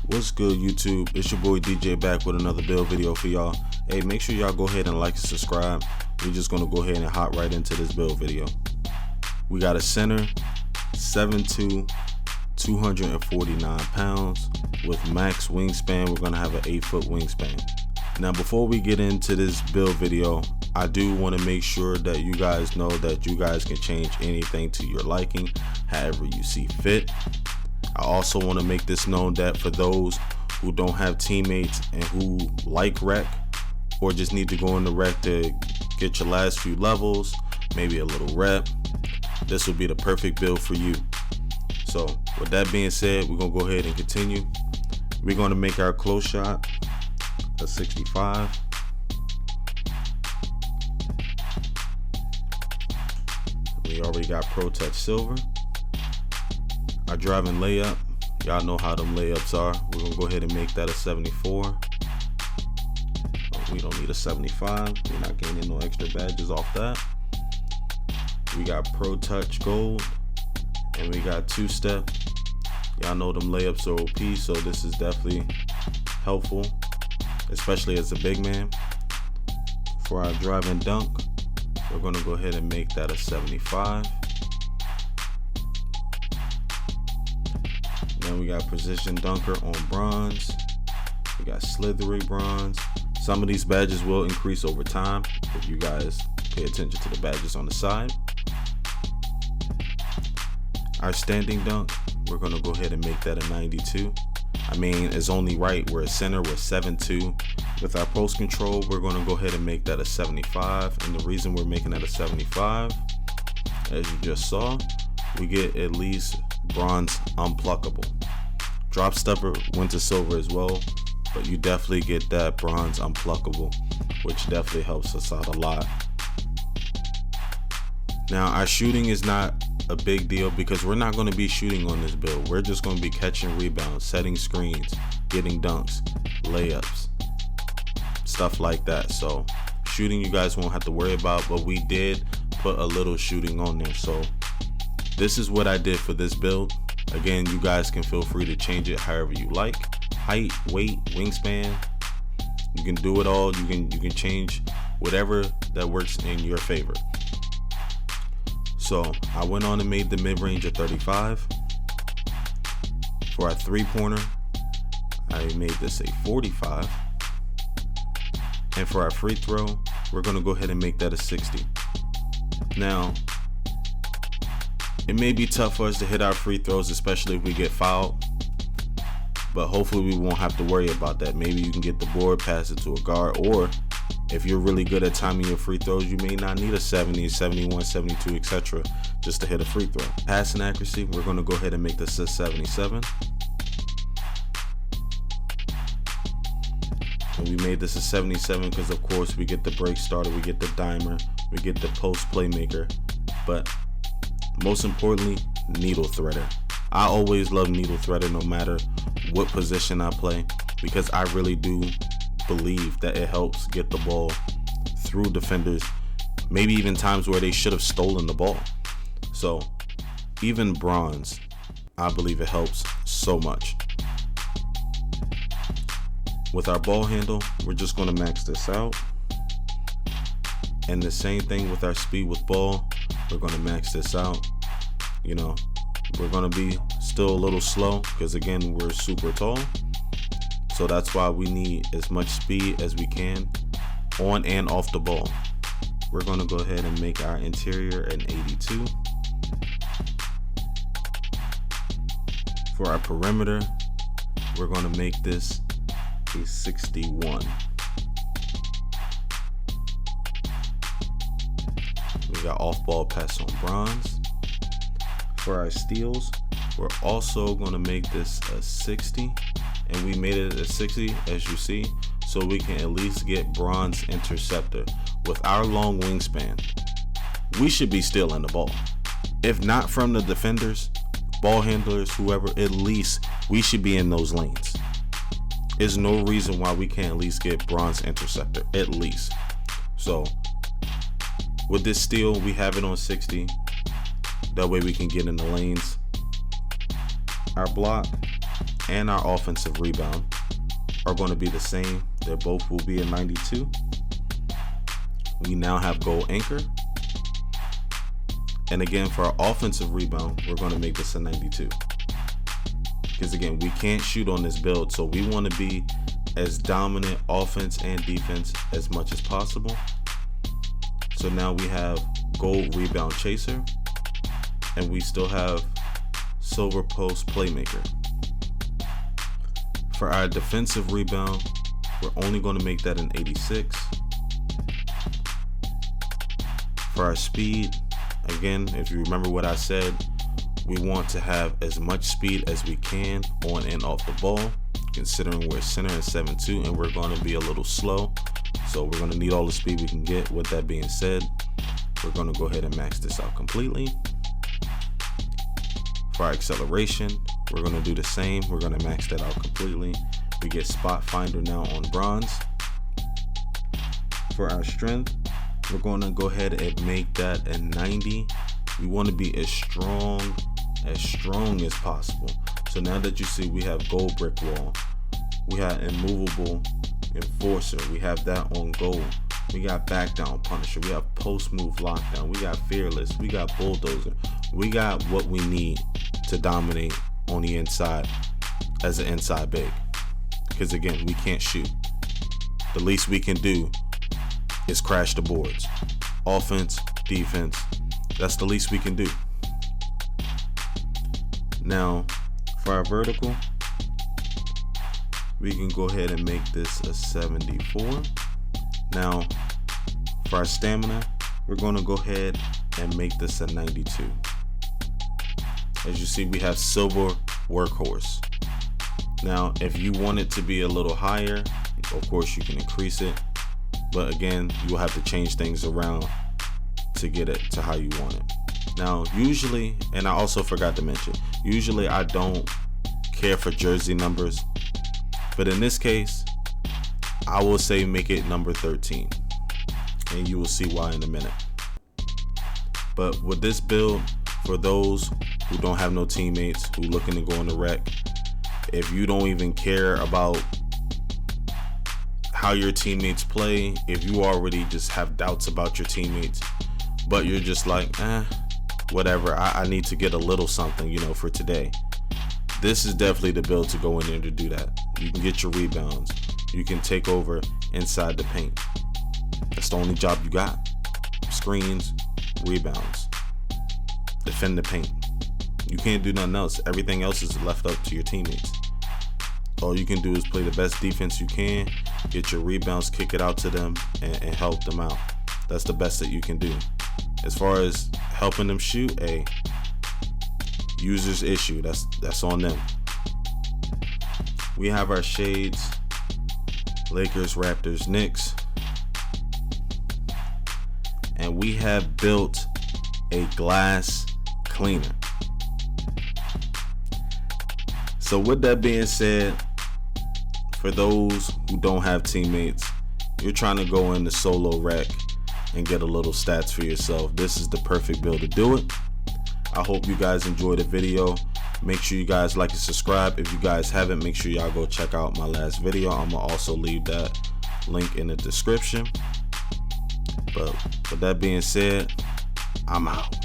What's good, YouTube? It's your boy DJ back with another build video for y'all. Hey, make sure y'all go ahead and like and subscribe. We're just gonna go ahead and hop right into this build video. We got a center, 7'2", 249 pounds with max wingspan. We're gonna have an 8-foot wingspan. Now, before we get into this build video, I do want to make sure that you guys know that you guys can change anything to your liking, however you see fit. I also want to make this known that for those who don't have teammates and who like rec or just need to go into rec to get your last few levels, maybe a little rep, this will be the perfect build for you. So with that being said, we're going to go ahead and continue. We're going to make our close shot a 65. We already got Pro Touch Silver. Our driving layup, y'all know how them layups are. We're gonna go ahead and make that a 74. We don't need a 75. We're not gaining no extra badges off that. We got Pro Touch Gold, and we got two-step. Y'all know them layups are OP, so this is definitely helpful, especially as a big man. For our drive and dunk, we're gonna go ahead and make that a 75. Then we got Precision Dunker on bronze. We got Slithery bronze. Some of these badges will increase over time if you guys pay attention to the badges on the side. Our standing dunk, we're gonna go ahead and make that a 92. I mean, it's only right. We're a center, we're 7'2". With our post control, we're gonna go ahead and make that a 75. And the reason we're making that a 75, as you just saw, we get at least bronze unpluckable. Drop stepper went to silver as well, but you definitely get that bronze unpluckable, which definitely helps us out a lot. Now, our shooting is not a big deal because we're not going to be shooting on this build. We're just going to be catching rebounds, setting screens, getting dunks, layups, stuff like that. So shooting you guys won't have to worry about, but we did put a little shooting on there. So this is what I did for this build. Again, you guys can feel free to change it however you like. Height, weight, wingspan, you can do it all. You can change whatever that works in your favor. So I went on and made the mid-range a 35. For our three-pointer, I made this a 45. And for our free throw, we're gonna go ahead and make that a 60. Now, it may be tough for us to hit our free throws, especially if we get fouled, but hopefully we won't have to worry about that. Maybe you can get the board, pass it to a guard, or if you're really good at timing your free throws, you may not need a 70, 71, 72, etc. just to hit a free throw. Passing accuracy, we're going to go ahead and make this a 77. And we made this a 77 because, of course, we get the break starter, we get the dimer, we get the post playmaker, but most importantly, needle threader. I always love needle threader no matter what position I play, because I really do believe that it helps get the ball through defenders, maybe even times where they should have stolen the ball. So even bronze, I believe it helps so much. With our ball handle, we're just going to max this out. And the same thing with our speed with ball, we're going to max this out. You know, we're going to be still a little slow because, again, we're super tall. So that's why we need as much speed as we can on and off the ball. We're going to go ahead and make our interior an 82. For our perimeter, we're going to make this a 61. We got off-ball pass on bronze. For our steals, we're also going to make this a 60, and we made it a 60 as you see, so we can at least get bronze interceptor. With our long wingspan, we should be stealing the ball. If not from the defenders, ball handlers, whoever, at least we should be in those lanes. There's no reason why we can't at least get bronze interceptor, at least. So with this steal, we have it on 60. That way we can get in the lanes. Our block, and our offensive rebound are going to be the same. They both will be a 92. We now have goal anchor. And again, for our offensive rebound, we're going to make this a 92. Because again, we can't shoot on this build, so we want to be as dominant offense and defense as much as possible. So now we have gold rebound chaser, and we still have silver post playmaker. For our defensive rebound, we're only going to make that an 86. For our speed, again, if you remember what I said, we want to have as much speed as we can on and off the ball, considering we're center and 7'2", and we're going to be a little slow. So we're going to need all the speed we can get. With that being said, we're going to go ahead and max this out completely. For our acceleration, we're going to do the same. We're going to max that out completely. We get spot finder now on bronze. For our strength, we're going to go ahead and make that a 90. We want to be as strong as possible. So now that you see we have gold brick wall, we have immovable enforcer, we have that on gold, we got back down punisher, we have post move lockdown, we got fearless, we got bulldozer, we got what we need to dominate on the inside as an inside big. Because again, we can't shoot. The least we can do is crash the boards. Offense, defense, that's the least we can do. Now, for our vertical, we can go ahead and make this a 74. Now, for our stamina, we're going to go ahead and make this a 92. As you see, we have silver workhorse. Now, if you want it to be a little higher, of course you can increase it. But again, you will have to change things around to get it to how you want it. Now, usually, and I also forgot to mention, usually I don't care for jersey numbers. But in this case, I will say make it number 13. And you will see why in a minute. But with this build, for those who don't have no teammates, who looking to go in the rec, if you don't even care about how your teammates play, if you already just have doubts about your teammates, but you're just like, whatever, I need to get a little something, for today. This is definitely the build to go in there to do that. You can get your rebounds. You can take over inside the paint. That's the only job you got. Screens, rebounds, defend the paint. You can't do nothing else. Everything else is left up to your teammates. All you can do is play the best defense you can, get your rebounds, kick it out to them, and help them out. That's the best that you can do. As far as helping them shoot, user's issue. That's on them. We have our shades: Lakers, Raptors, Knicks. And we have built a glass cleaner. So with that being said, for those who don't have teammates, you're trying to go into solo rec and get a little stats for yourself, this is the perfect build to do it. I hope you guys enjoyed the video. Make sure you guys like and subscribe. If you guys haven't, make sure y'all go check out my last video. I'm gonna also leave that link in the description. But with that being said, I'm out.